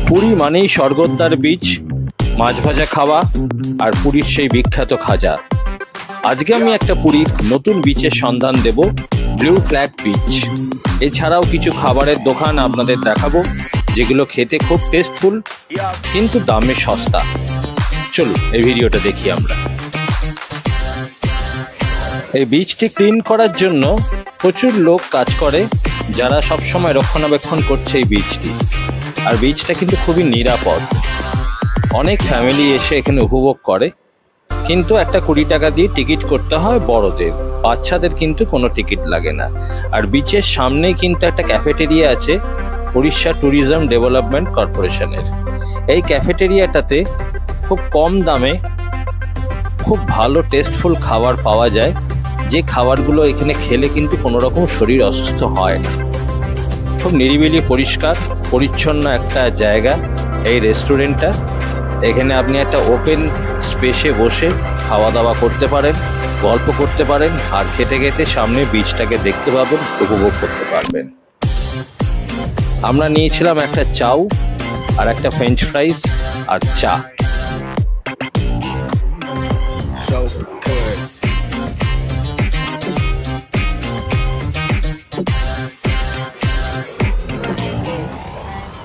পুরী মানেই স্বর্গদ্বার বীচ, মাছ ভাজা খাওয়া আর পুরীর সেই বিখ্যাত খাজা। আজকে আমি একটা পুরীর নতুন বিচের সন্ধান দেব, ব্লু ফ্ল্যাগ বিচ। এছাড়াও কিছু খাবারের দোকান আপনাদের দেখাবো যেগুলো খেতে খুব টেস্টফুল কিন্তু দামে সস্তা। চলুন এই ভিডিওটা দেখি আমরা। এই বিচটি ক্লিন করার জন্য প্রচুর লোক কাজ করে, যারা সবসময় রক্ষণাবেক্ষণ করছে এই বিচটি। আর বিচটা কিন্তু খুবই নিরাপদ। অনেক ফ্যামিলি এসে এখানে উপভোগ করে, কিন্তু একটা 20 টাকা দিয়ে টিকিট করতে হয় বড়দের, বাচ্চাদের কিন্তু কোনো টিকিট লাগে না। আর বিচের সামনেই কিন্তু একটা ক্যাফেটেরিয়া আছে উড়িষ্যা ট্যুরিজম ডেভেলপমেন্ট কর্পোরেশনের। এই ক্যাফেটেরিয়াটাতে খুব কম দামে খুব ভালো টেস্টফুল খাবার পাওয়া যায়, যে খাবারগুলো এখানে খেলে কিন্তু কোনো রকম শরীর অসুস্থ হয় না। খুব নিরিবিলি পরিষ্কার পরিচ্ছন্ন একটা জায়গা এই রেস্টুরেন্টটা। এখানে আপনি একটা ওপেন স্পেসে বসে খাওয়া দাওয়া করতে পারেন, গল্প করতে পারেন, আর খেতে খেতে সামনে বিচটাকে দেখতে পাবেন, উপভোগ করতে পারবেন। আমরা নিয়েছিলাম একটা চাউ আর একটা ফ্রেঞ্চ ফ্রাইজ আর চা।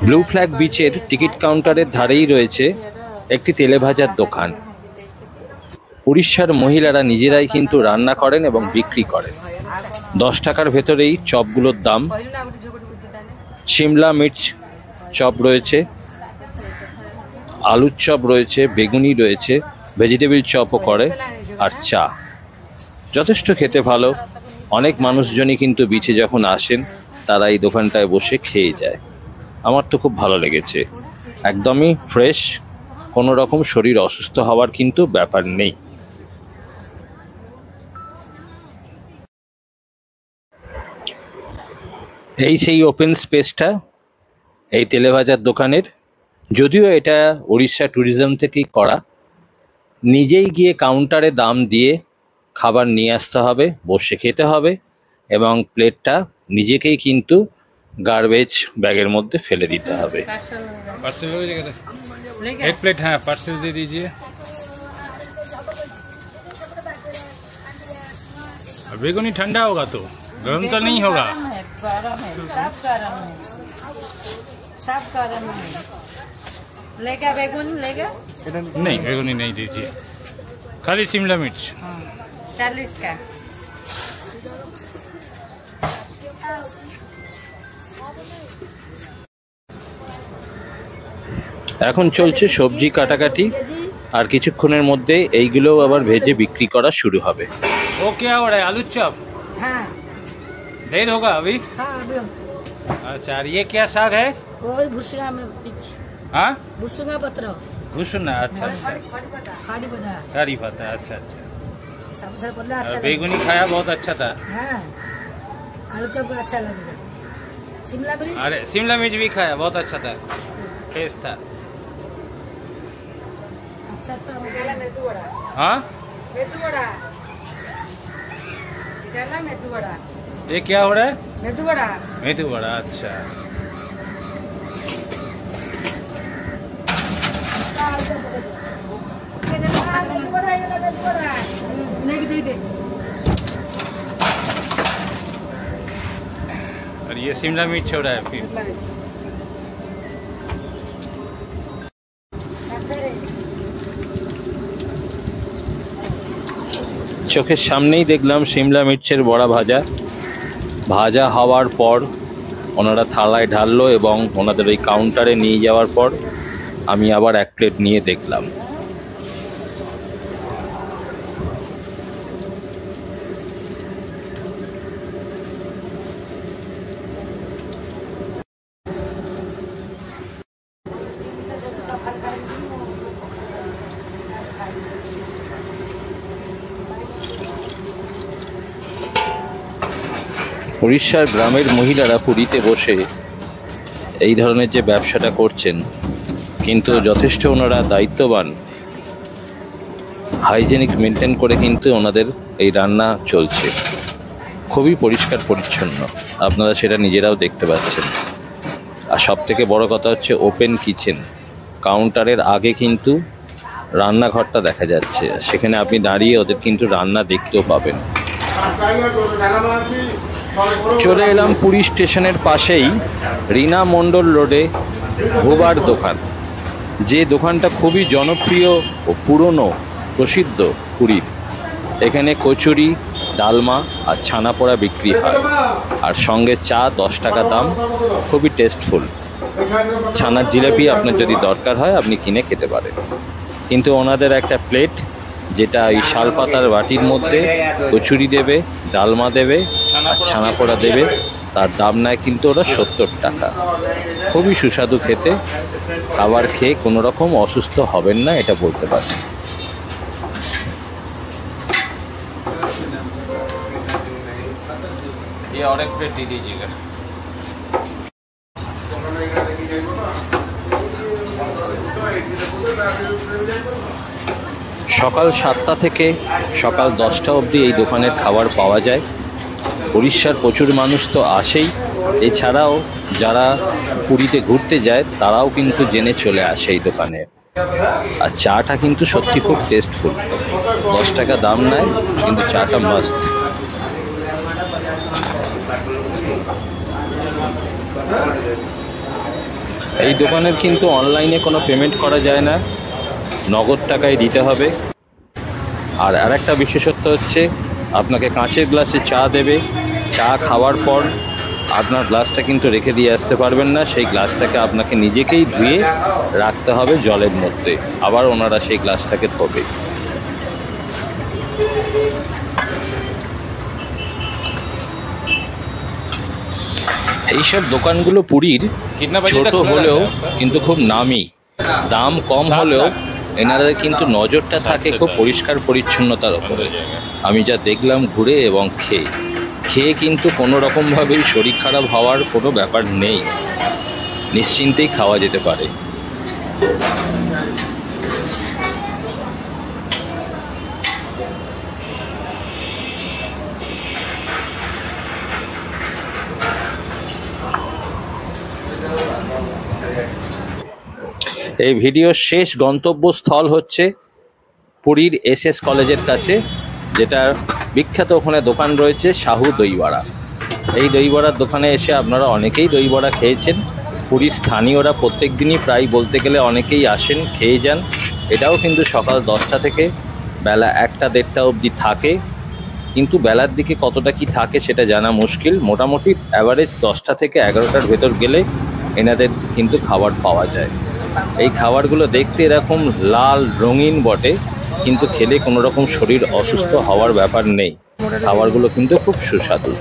ব্লু ফ্ল্যাগ বিচের টিকিট কাউন্টারের ধারেই রয়েছে একটি তেলে ভাজার দোকান। উড়িষ্যার মহিলারা নিজেরাই কিন্তু রান্না করেন এবং বিক্রি করেন। 10 টাকার ভেতরেই চপগুলোর দাম। সিমলা মির্চ চপ রয়েছে, আলুর চপ রয়েছে, বেগুনি রয়েছে, ভেজিটেবিল চপও করে, আর চা। যথেষ্ট খেতে ভালো। অনেক মানুষজনই কিন্তু বিচে যখন আসেন তারা এই দোকানটায় বসে খেয়ে যায়। আমার তো খুব ভালো লেগেছে। একদমই ফ্রেশ, কোনো রকম শরীর অসুস্থ হওয়ার কিন্তু ব্যাপার নেই। এই সেই ওপেন স্পেসটা এই তেলে ভাজার দোকানের। যদিও এটা উড়িষ্যা ট্যুরিজম থেকেই করা। নিজেই গিয়ে কাউন্টারে দাম দিয়ে খাবার নিয়ে আসতে হবে, বসে খেতে হবে, এবং প্লেটটা নিজেকেই কিন্তু গার্বেজ ব্যাগের মধ্যে ফেলে দিতে হবে। पार्सल हो जाएगा, एक प्लेट। हाँ, पार्सल दे दीजिए। बेगुनी ठंडा होगा तो गर्म तो नहीं होगा। गरम है, सब गरम है। लेगा बेगुन लेगा? नहीं, बेगुनी नहीं दीजिए, खाली शिमला मिर्च। 40 का। এখন চলছে সবজি কাটাকাটি, আর কিছুক্ষণের মধ্যে এইগুলো আবার ভেজে বিক্রি করা শুরু হবে। वो क्या हो रहा है? आलू चॉप? हाँ देर होगा अभी? हाँ अभी अच्छा, और ये क्या साग है? वही भुसुंगा में पीछे हाँ, भुसुंगा पत्र घुसना। अच्छा अच्छा, खाड़ी बना करी पता। अच्छा अच्छा, सब घर पल्ला और अच्छा बेगुनी खाया बहुत अच्छा था। हाँ आलू चॉप अच्छा लगेगा। शिमला मिर्च अरे शिमला मिर्च भी खाया, बहुत अच्छा था, टेस्ट था। अच्छा था। मेदू वड़ा, हाँ, मेदू वड़ा, इटाला मेदू वड़ा, ये क्या हो रहा है? मेदू वड़ा। मेदू वड़ा, अच्छा। नहीं दे दे। और ये शिमला मिर्च हो रहा है फिर। চোখের সামনেই দেখলাম সিমলা মির্চের বড়া ভাজা। ভাজা হওয়ার পর ওনারা থালায় ঢাললো এবং ওনাদের ওই কাউন্টারে নিয়ে যাওয়ার পর আমি আবার এক প্লেট নিয়ে দেখলাম। উড়িষ্যার গ্রামের মহিলারা পুরীতে বসে এই ধরনের যে ব্যবসাটা করছেন, কিন্তু যথেষ্ট ওনারা দায়িত্ববান, হাইজেনিক মেনটেন করে কিন্তু ওনাদের এই রান্না চলছে। খুবই পরিষ্কার পরিচ্ছন্ন, আপনারা সেটা নিজেরাও দেখতে পাচ্ছেন। আর সব থেকে বড় কথা হচ্ছে ওপেন কিচেন, কাউন্টারের আগে কিন্তু রান্নাঘরটা দেখা যাচ্ছে, সেখানে আপনি দাঁড়িয়ে ওদের কিন্তু রান্না দেখতেও পাবেন। চলে এলাম পুরী স্টেশনের পাশেই রীনা মণ্ডল রোডে ভুবার দোকান, যে দোকানটা খুবই জনপ্রিয় ও পুরনো প্রসিদ্ধ পুরীর। এখানে কচুরি, ডালমা আর ছানা পোড়া বিক্রি হয়, আর সঙ্গে চা 10 টাকা দাম, খুবই টেস্টফুল। ছানার জিলাপি আপনার যদি দরকার হয় আপনি কিনে খেতে পারেন, কিন্তু ওনাদের একটা প্লেট যেটা এই শালপাতার বাটির মধ্যে কচুরি দেবে, ডালমা দেবে আর ছানা পোড়া দেবে, তার দাম নেয় কিন্তু ওরা 70 টাকা। খুবই সুস্বাদু খেতে, খাবার খেয়ে কোনো রকম অসুস্থ হবেন না এটা বলতে পারি। और एक प्लेट दे दीजिएगा। সকাল 7টা থেকে সকাল 10টা অবধি এই দোকানের খাবার পাওয়া যায়। উড়িষ্যার প্রচুর মানুষ তো আসেই, এছাড়াও যারা পুরীতে ঘুরতে যায় তারাও কিন্তু জেনে চলে আসে এই দোকানে। আর চাটা কিন্তু সত্যি খুব টেস্টফুল, 10 টাকা দাম নেয় কিন্তু চাটা মাস্ট। এই দোকানের কিন্তু অনলাইনে কোনো পেমেন্ট করা যায় না, নগদ টাকায় দিতে হবে। আর আরেকটা বিশেষত্ব হচ্ছে আপনাকে কাঁচের গ্লাসে চা দেবে, চা খাওয়ার পর আপনার গ্লাসটা কিন্তু রেখে দিয়ে আসতে পারবেন না, সেই গ্লাসটাকে আপনাকে নিজেকেই ধুয়ে রাখতে হবে জলের মধ্যে, আবার ওনারা সেই গ্লাসটাকে ধোবে। এইসব দোকানগুলো পুরীর ছোট হলেও কিন্তু খুব নামি, দাম কম হলেও এনাদের কিন্তু নজরটা থাকে খুব পরিষ্কার পরিচ্ছন্নতার ওপরে। আমি যা দেখলাম ঘুরে এবং খেয়ে কিন্তু কোনো রকমভাবেই শরীর খারাপ হওয়ার কোনো ব্যাপার নেই, নিশ্চিন্তেই খাওয়া যেতে পারে। এই ভিডিওর শেষ গন্তব্যস্থল হচ্ছে পুরীর SS কলেজের কাছে, যেটা বিখ্যাত ওখানে দোকান রয়েছে সাহু দইবড়া। এই দইবড়ার দোকানে এসে আপনারা অনেকেই দইবড়া খেয়েছেন। পুরীর স্থানীয়রা প্রত্যেক দিনই প্রায় বলতে গেলে অনেকেই আসেন, খেয়ে যান। এটাও কিন্তু সকাল 10টা থেকে বেলা 1টা-1:30 অবধি থাকে, কিন্তু বেলার দিকে কতটা কি থাকে সেটা জানা মুশকিল। মোটামুটি অ্যাভারেজ 10টা থেকে 11টার ভেতর গেলে এনাদের কিন্তু খাবার পাওয়া যায়। এই খাবারগুলো দেখতে এরকম লাল রঙিন বটে, কিন্তু খেলে কোনো রকম শরীর অসুস্থ হওয়ার ব্যাপার নেই। খাবারগুলো কিন্তু খুব সুস্বাদু।